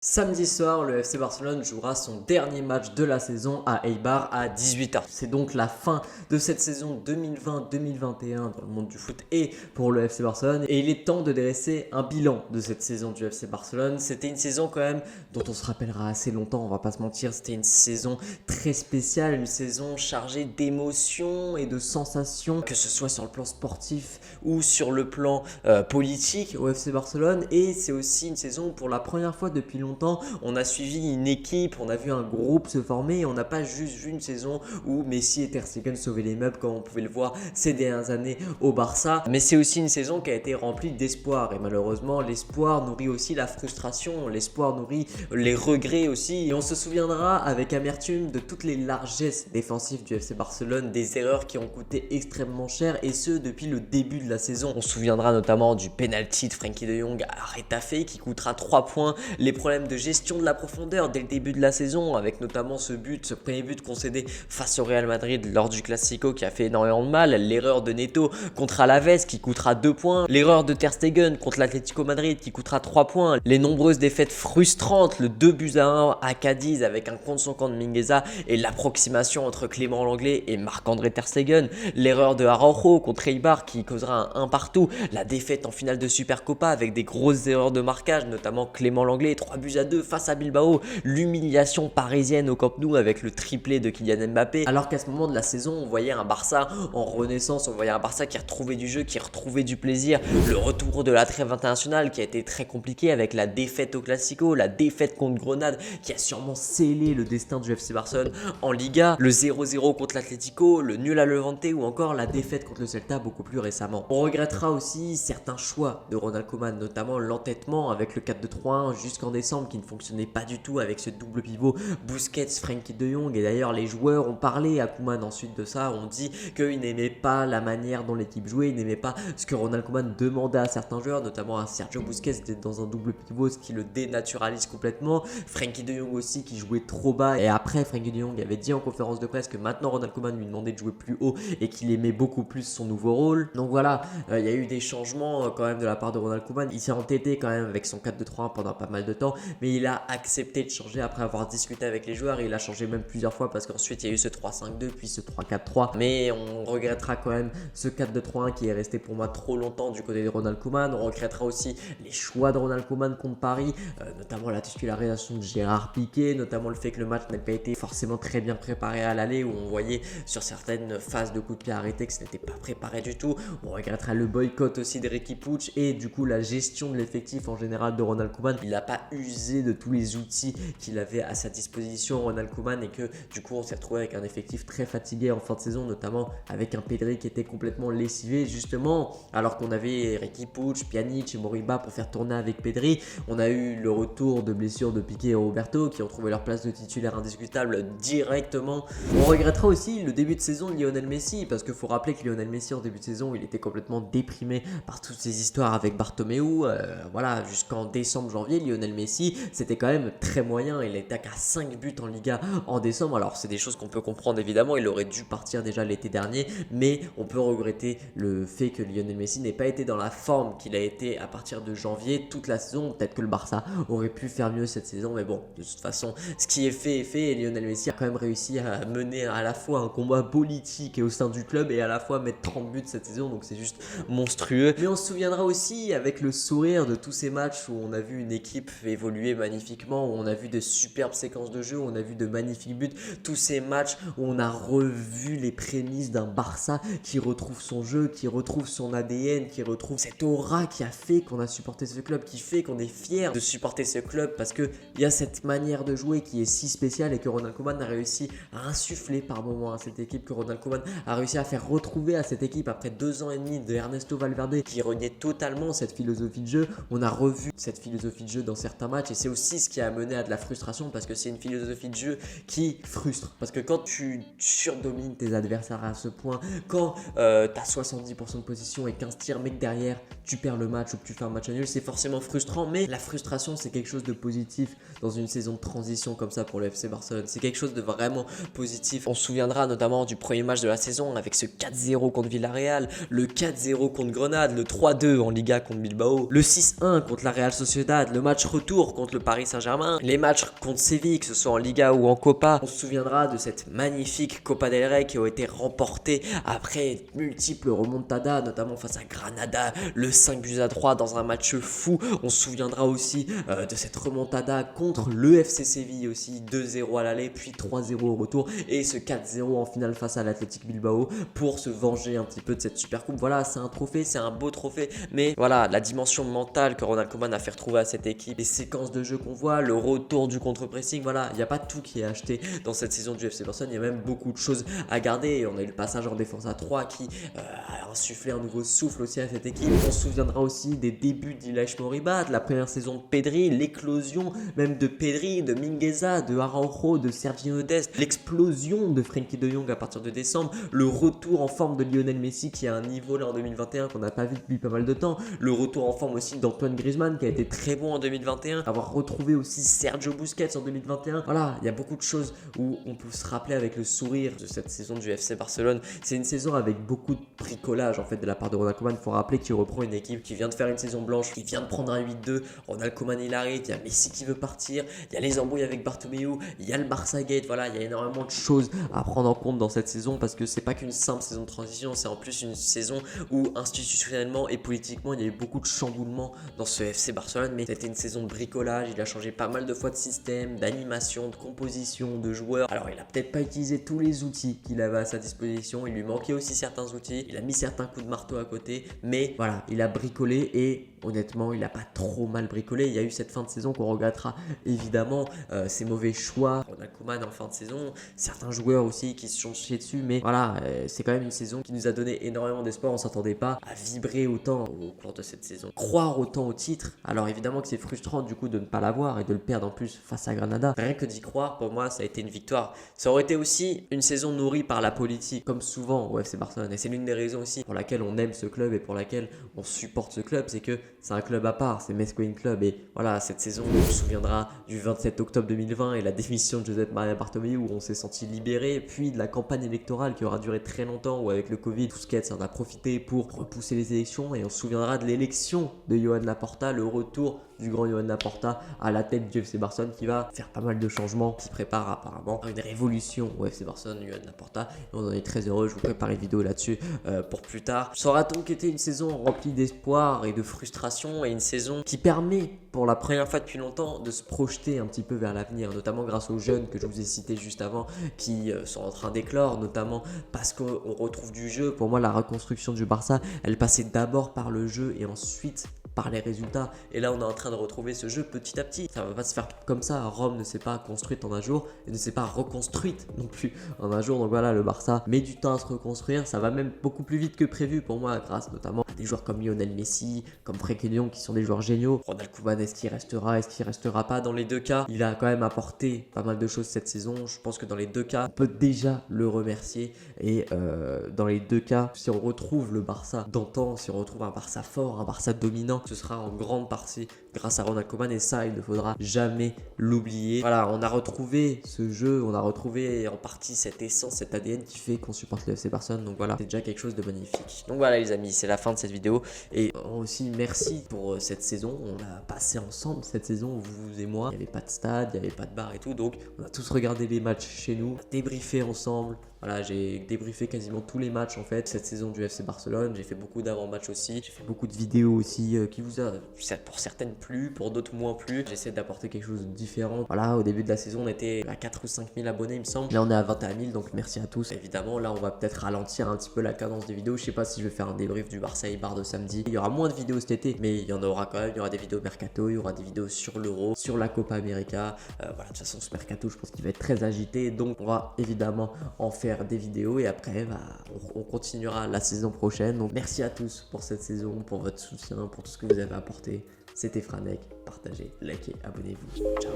Samedi soir, le FC Barcelone jouera son dernier match de la saison à Eibar à 18h. C'est donc la fin de cette saison 2020-2021 dans le monde du foot et pour le FC Barcelone. Et il est temps de dresser un bilan de cette saison du FC Barcelone. C'était une saison quand même dont on se rappellera assez longtemps, on va pas se mentir. C'était une saison très spéciale, une saison chargée d'émotions et de sensations, que ce soit sur le plan sportif ou sur le plan politique au FC Barcelone. Et c'est aussi une saison où pour la première fois depuis longtemps, on a suivi une équipe, on a vu un groupe se former et on n'a pas juste vu une saison où Messi et Ter Stegen sauvaient les meubles comme on pouvait le voir ces dernières années au Barça. Mais c'est aussi une saison qui a été remplie d'espoir et malheureusement l'espoir nourrit aussi la frustration, l'espoir nourrit les regrets aussi et on se souviendra avec amertume de toutes les largesses défensives du FC Barcelone, des erreurs qui ont coûté extrêmement cher et ce depuis le début de la saison. On se souviendra notamment du penalty de Frenkie de Jong à Retafe qui coûtera 3 points, les problèmes de gestion de la profondeur dès le début de la saison avec notamment ce premier but concédé face au Real Madrid lors du Classico qui a fait énormément de mal, l'erreur de Neto contre Alaves qui coûtera 2 points, l'erreur de Ter Stegen contre l'Atlético Madrid qui coûtera 3 points, les nombreuses défaites frustrantes, le 2-1 à Cadiz avec un contre son camp de Mingueza et l'approximation entre Clément Lenglet et Marc-André Ter Stegen, l'erreur de Araujo contre Eibar qui causera un partout, la défaite en finale de Supercopa avec des grosses erreurs de marquage, notamment Clément Lenglet, 3-2 face à Bilbao, l'humiliation parisienne au Camp Nou avec le triplé de Kylian Mbappé, alors qu'à ce moment de la saison on voyait un Barça en renaissance, on voyait un Barça qui retrouvait du jeu, qui retrouvait du plaisir, le retour de la trêve internationale qui a été très compliqué avec la défaite au Classico, la défaite contre Grenade qui a sûrement scellé le destin du FC Barcelone en Liga, le 0-0 contre l'Atlético, le nul à Levante ou encore la défaite contre le Celta beaucoup plus récemment. On regrettera aussi certains choix de Ronald Koeman, notamment l'entêtement avec le 4-2-3-1 jusqu'en décembre qui ne fonctionnait pas du tout avec ce double pivot Busquets, Frenkie de Jong et d'ailleurs les joueurs ont parlé à Koeman ensuite de ça, ont dit qu'ils n'aimaient pas la manière dont l'équipe jouait, ils n'aimaient pas ce que Ronald Koeman demandait à certains joueurs, notamment à Sergio Busquets d'être dans un double pivot, ce qui le dénaturalise complètement, Frenkie de Jong aussi qui jouait trop bas et après Frenkie de Jong avait dit en conférence de presse que maintenant Ronald Koeman lui demandait de jouer plus haut et qu'il aimait beaucoup plus son nouveau rôle. Donc voilà, il y a eu des changements quand même de la part de Ronald Koeman, il s'est entêté quand même avec son 4-2-3-1 pendant pas mal de temps, mais il a accepté de changer après avoir discuté avec les joueurs et il a changé même plusieurs fois parce qu'ensuite il y a eu ce 3-5-2 puis ce 3-4-3, mais on regrettera quand même ce 4-2-3-1 qui est resté pour moi trop longtemps du côté de Ronald Koeman. On regrettera aussi les choix de Ronald Koeman contre Paris, notamment la titularisation de Gérard Piqué, notamment le fait que le match n'ait pas été forcément très bien préparé à l'aller où on voyait sur certaines phases de coups de pied arrêtés que ce n'était pas préparé du tout. On regrettera le boycott aussi d'Riqui Puig et du coup la gestion de l'effectif en général de Ronald Koeman. Il n'a pas usé de tous les outils qu'il avait à sa disposition Ronald Koeman et que du coup on s'est retrouvé avec un effectif très fatigué en fin de saison, notamment avec un Pedri qui était complètement lessivé justement alors qu'on avait Riqui Puig, Pjanic et Moriba pour faire tourner avec Pedri. On a eu le retour de blessures de Piqué et Roberto qui ont trouvé leur place de titulaire indiscutable directement. On regrettera aussi le début de saison de Lionel Messi parce qu'il faut rappeler que Lionel Messi en début de saison il était complètement déprimé par toutes ces histoires avec Bartomeu, voilà, jusqu'en décembre-janvier Lionel Messi c'était quand même très moyen, il était qu'à 5 buts en Liga en décembre, alors c'est des choses qu'on peut comprendre évidemment, il aurait dû partir déjà l'été dernier, mais on peut regretter le fait que Lionel Messi n'ait pas été dans la forme qu'il a été à partir de janvier toute la saison. Peut-être que le Barça aurait pu faire mieux cette saison, mais bon, de toute façon ce qui est fait et Lionel Messi a quand même réussi à mener à la fois un combat politique et au sein du club et à la fois mettre 30 buts cette saison, donc c'est juste monstrueux. Mais on se souviendra aussi avec le sourire de tous ces matchs où on a vu une équipe évoluer magnifiquement, où on a vu de superbes séquences de jeu, où on a vu de magnifiques buts, tous ces matchs où on a revu les prémices d'un Barça qui retrouve son jeu, qui retrouve son ADN, qui retrouve cette aura qui a fait qu'on a supporté ce club, qui fait qu'on est fier de supporter ce club parce qu'il y a cette manière de jouer qui est si spéciale et que Ronald Koeman a réussi à insuffler par moments à cette équipe, que Ronald Koeman a réussi à faire retrouver à cette équipe après 2 ans et demi de Ernesto Valverde qui reniait totalement cette philosophie de jeu. On a revu cette philosophie de jeu dans certains matchs et c'est aussi ce qui a amené à de la frustration parce que c'est une philosophie de jeu qui frustre. Parce que quand tu surdomines tes adversaires à ce point, quand tu as 70% de position et 15 tirs mais que derrière tu perds le match ou que tu fais un match nul, c'est forcément frustrant, mais la frustration c'est quelque chose de positif dans une saison de transition comme ça pour le FC Barcelone. C'est quelque chose de vraiment positif. On se souviendra notamment du premier match de la saison avec ce 4-0 contre Villarreal, le 4-0 contre Grenade, le 3-2 en Liga contre Bilbao, le 6-1 contre la Real Sociedad, le match retour retour contre le Paris Saint-Germain, les matchs contre Séville, que ce soit en Liga ou en Copa. On se souviendra de cette magnifique Copa del Rey qui a été remportée après multiples remontadas, notamment face à Granada, le 5-3 dans un match fou. On se souviendra aussi de cette remontada contre le FC Séville aussi, 2-0 à l'aller, puis 3-0 au retour, et ce 4-0 en finale face à l'Athletic Bilbao pour se venger un petit peu de cette super coupe. Voilà, c'est un trophée, c'est un beau trophée, mais voilà, la dimension mentale que Ronald Koeman a fait retrouver à cette équipe, les séquences de jeu qu'on voit, le retour du contre-pressing, voilà, il n'y a pas tout qui est acheté dans cette saison du FC Barcelone, il y a même beaucoup de choses à garder. On a eu le passage en défense à 3 qui a insufflé un nouveau souffle aussi à cette équipe. On se souviendra aussi des débuts d'Ilaix Moriba, de la première saison de Pedri, l'éclosion même de Pedri, de Mingueza, de Araujo, de Sergio Dest, l'explosion de Frenkie de Jong à partir de décembre, le retour en forme de Lionel Messi qui a un niveau là en 2021 qu'on n'a pas vu depuis pas mal de temps, le retour en forme aussi d'Antoine Griezmann qui a été très bon en 2021, avoir retrouvé aussi Sergio Busquets en 2021. Voilà, il y a beaucoup de choses où on peut se rappeler avec le sourire de cette saison du FC Barcelone. C'est une saison avec beaucoup de bricolage en fait de la part de Ronald Koeman. Il faut rappeler qu'il reprend une équipe qui vient de faire une saison blanche, qui vient de prendre un 8-2. Ronald Koeman il arrive, il y a Messi qui veut partir, il y a les embrouilles avec Bartomeu, il y a le Barça Gate. Voilà, il y a énormément de choses à prendre en compte dans cette saison parce que c'est pas qu'une simple saison de transition, c'est en plus une saison où institutionnellement et politiquement il y a eu beaucoup de chamboulements dans ce FC Barcelone, mais c'était une saison de bricolage. Il a changé pas mal de fois de système, d'animation, de composition, de joueurs. Alors il a peut-être pas utilisé tous les outils qu'il avait à sa disposition, il lui manquait aussi certains outils, il a mis certains coups de marteau à côté, mais voilà, il a bricolé et honnêtement, il n'a pas trop mal bricolé. Il y a eu cette fin de saison qu'on regrettera évidemment, ses mauvais choix. Ronald Koeman en fin de saison, certains joueurs aussi qui se sont chiés dessus, mais voilà, c'est quand même une saison qui nous a donné énormément d'espoir. On ne s'attendait pas à vibrer autant au cours de cette saison, croire autant au titre. Alors évidemment que c'est frustrant du coup de ne pas l'avoir et de le perdre en plus face à Granada. Rien que d'y croire, pour moi, ça a été une victoire. Ça aurait été aussi une saison nourrie par la politique, comme souvent au FC Barcelone. Et c'est l'une des raisons aussi pour laquelle on aime ce club et pour laquelle on supporte ce club, c'est que c'est un club à part, c'est Mesquin Club. Et voilà, cette saison, on se souviendra du 27 octobre 2020 et la démission de Josep Maria Bartomeu où on s'est senti libéré, puis de la campagne électorale qui aura duré très longtemps où avec le Covid, Busquets en a profité pour repousser les élections, et on se souviendra de l'élection de Joan Laporta, le retour du grand Joan Laporta à la tête du FC Barcelone qui va faire pas mal de changements, qui prépare apparemment une révolution au FC Barcelone, Joan Laporta, et on en est très heureux. Je vous prépare une vidéo là-dessus pour plus tard. Ça aura donc été une saison remplie d'espoir et de frustration, et une saison qui permet pour la première fois depuis longtemps de se projeter un petit peu vers l'avenir, notamment grâce aux jeunes que je vous ai cités juste avant qui sont en train d'éclore, notamment parce qu'on retrouve du jeu. Pour moi, la reconstruction du Barça, elle passait d'abord par le jeu et ensuite par les résultats, et là on est en train de retrouver ce jeu petit à petit. Ça va pas se faire comme ça. Rome ne s'est pas construite en un jour et ne s'est pas reconstruite non plus en un jour. Donc voilà, le Barça met du temps à se reconstruire. Ça va même beaucoup plus vite que prévu pour moi, grâce notamment à des joueurs comme Lionel Messi, comme Frenkie de Jong qui sont des joueurs géniaux. Ronald Koeman, est-ce qu'il restera pas? Dans les deux cas, il a quand même apporté pas mal de choses cette saison. Je pense que dans les deux cas, on peut déjà le remercier. Et dans les deux cas, si on retrouve le Barça d'antan, si on retrouve un Barça fort, un Barça dominant, ce sera en grande partie grâce à Ronald Koeman, et ça il ne faudra jamais l'oublier. Voilà, on a retrouvé ce jeu, on a retrouvé en partie cette essence, cet ADN qui fait qu'on supporte le FC Barcelone. Donc voilà, c'est déjà quelque chose de magnifique. Donc voilà les amis, c'est la fin de cette vidéo, et aussi merci pour cette saison. On a passé ensemble cette saison, vous et moi. Il n'y avait pas de stade, il n'y avait pas de bar et tout, donc on a tous regardé les matchs chez nous, débriefé ensemble. Voilà, j'ai débriefé quasiment tous les matchs en fait cette saison du FC Barcelone. J'ai fait beaucoup d'avant-matchs aussi, j'ai fait beaucoup de vidéos aussi qui vous a pour certaines plu, pour d'autres moins plu. J'essaie d'apporter quelque chose de différent. Voilà, au début de la saison on était à 4 ou 5 000 abonnés il me semble. Là on est à 21 000, donc merci à tous. Évidemment là on va peut-être ralentir un petit peu la cadence des vidéos. Je sais pas si je vais faire un débrief du Barça Eibar de samedi. Il y aura moins de vidéos cet été, mais il y en aura quand même. Il y aura des vidéos mercato, il y aura des vidéos sur l'Euro, sur la Copa América. Voilà, de toute façon ce mercato je pense qu'il va être très agité, donc on va évidemment en faire des vidéos, et après on continuera la saison prochaine. Donc merci à tous pour cette saison, pour votre soutien, pour tout ce que vous avez apporté. C'était Franek, partagez, likez, abonnez-vous. Ciao.